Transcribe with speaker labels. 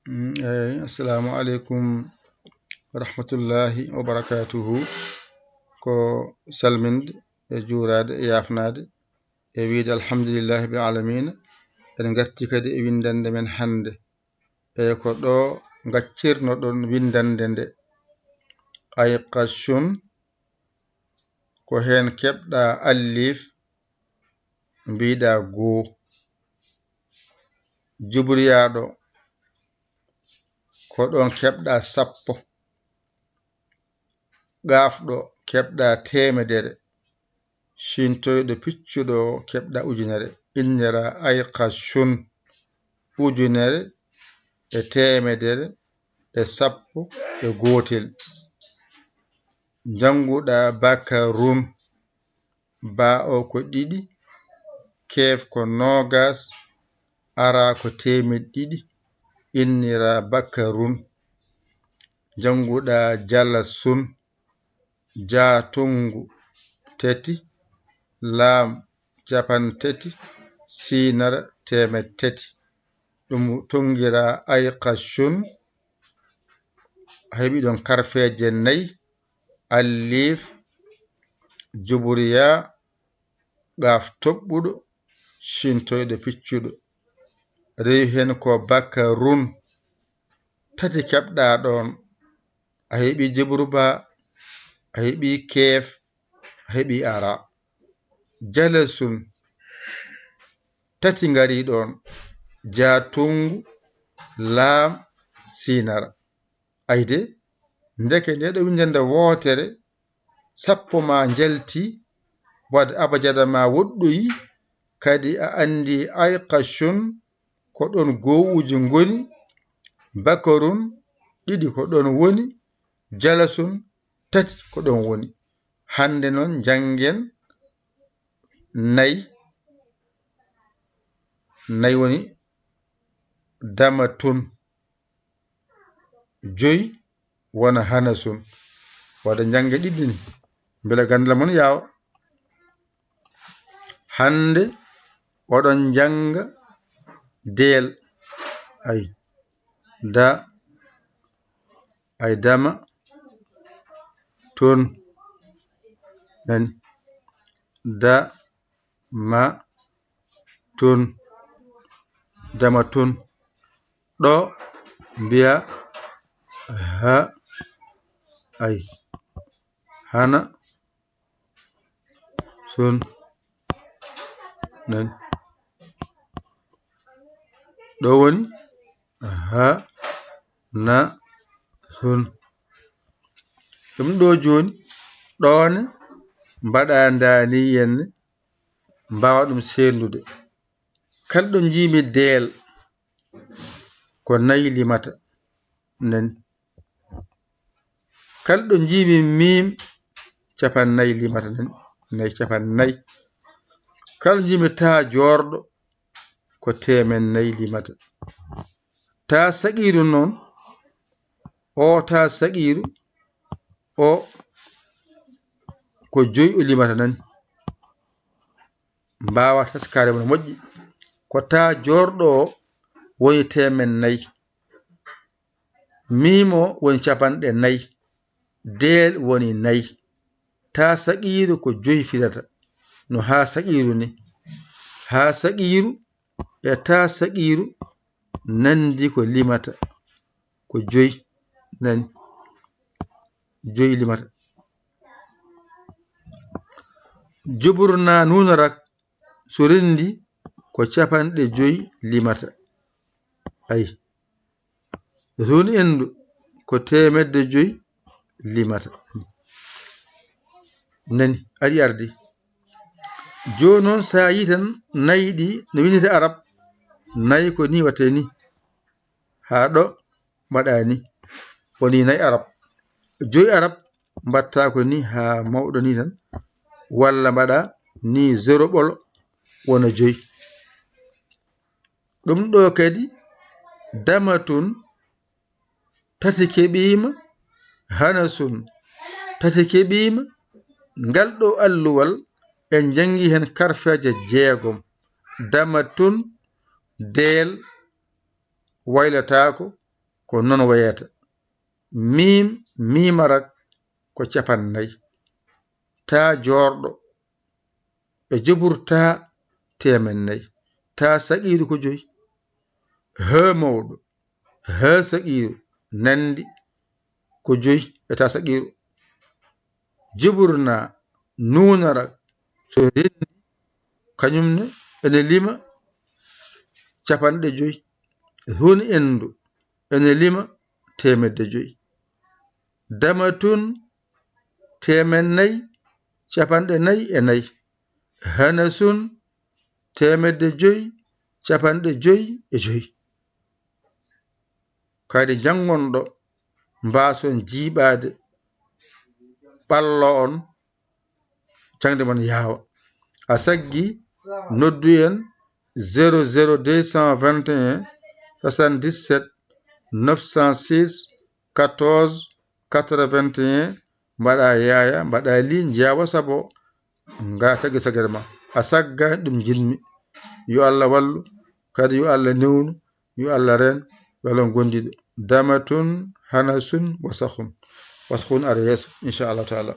Speaker 1: Assalamu alaikum warahmatullahi wabarakatuhu ko salminde e juurade e yafnade e wiide alhamdulillahi bil alamin en garti kadi e windande men hande e ko ɗo gaccirno ɗon windande nde ayqashun ko hen keɓɗa allif mbiɗa goo jubriyaɗo ko ɗon keɓɗa sappo gafɗo keɓɗa temedere shintoyɗo piccuɗo keɓɗa ujunere innira ayqashun ujunere e temedere e sappo e gotel janguɗa bakarun ba o ko ɗiɗi kef ko nogas ara ko temed ɗiɗi innira bakarun janguɗa jalasun jatungu tati lam capantati sinara temed tati ɗum tungira ayqashun heɓi ɗon karfeje nayyi allif jubriya gaf toɓɓuɗo shintoyɗo piccuɗo rewi hen ko bakarun tati keɓɗa ɗon a heɓi jibruba a heɓi kef a heɓi ara jalasun tati ngari ɗon jatungu lam sinara ayde ndeke nde ɗo windande wotere sappo ma jalti wadde abajada ma woɗɗoyi kadi a andi ayqashun ko ɗon gowuji goni bakarun ɗiɗi ko ɗon woni jalasun tati ko ɗon woni hande noon jangen nayyi woni damatun joyi wona hanasun wadde jange ɗiɗi ni beele gandal mon yawa hande oɗon janga del ay dama tun nani da ma tun dama tun ɗo mbiya ha ay hana sun nani ɗo woni ha na sun ɗum ɗo joni ɗone mbaɗa dani yenne mbawa ɗum sendude kalɗo jimi del ko nayyi limata nani kalɗo jimi mim capannayyi limata nani nayyi capannayyi kala jimi ta jorɗo ko temen nayyi limata ta saqiru noon o ta saqiru o ko joyi o limata nani mbawa teskade mon moƴƴi ko ta jorɗo o woni temen nayyi mimo woni capanɗe nayyi del woni nayyi ta saqiru ko joyi firata no ha saqiru ni ha saqiru e ta saqiru nandi ko limata ko joyi nani joyi limata juburna nunarak so rendi ko capanɗe joyi limata ayi zone endu ko temedde joyi limata nani ari ardi joni noon sa yi tan nayyi ɗi no windete arab nayyi ko ni watte ni ha ɗo mbaɗa ni woni nayyi arab joyi arab mbatta ko ni ha mawɗo ni tan walla mbaɗa ni zéro ɓolo wona joyi ɗum ɗo kadi damatun tati keɓima hanasun tati keɓima ngal ɗo alluwal en jangi hen karfeje jeegom damatun del waylatako ko non wayata. Mim mimarak ko 40. ta jorɗo e joɓurta 400. ta saqiru ko 5. he mawɗo he saqiru nandi ko 5 e ta saqiru. joɓurna nunarak so rendi kañumne ene lima 50. hon endu ene lima 100. damatun 444. hanasun 555. kayde jangonɗo mbason jiiɓade ɓallo on jangde man yaawa. a saggi noddu en 00221 77 906 14 81 mbaɗa yaya mbaɗa li jeewa sabo nga tagui sagere ma. a saggani ɗum jinmi. yo Allah wallu kadi yo Allah newnu yo Allah ren yo Allah gondiɗo. damatun hanasun wasahun ara yeeso inchallahu taala.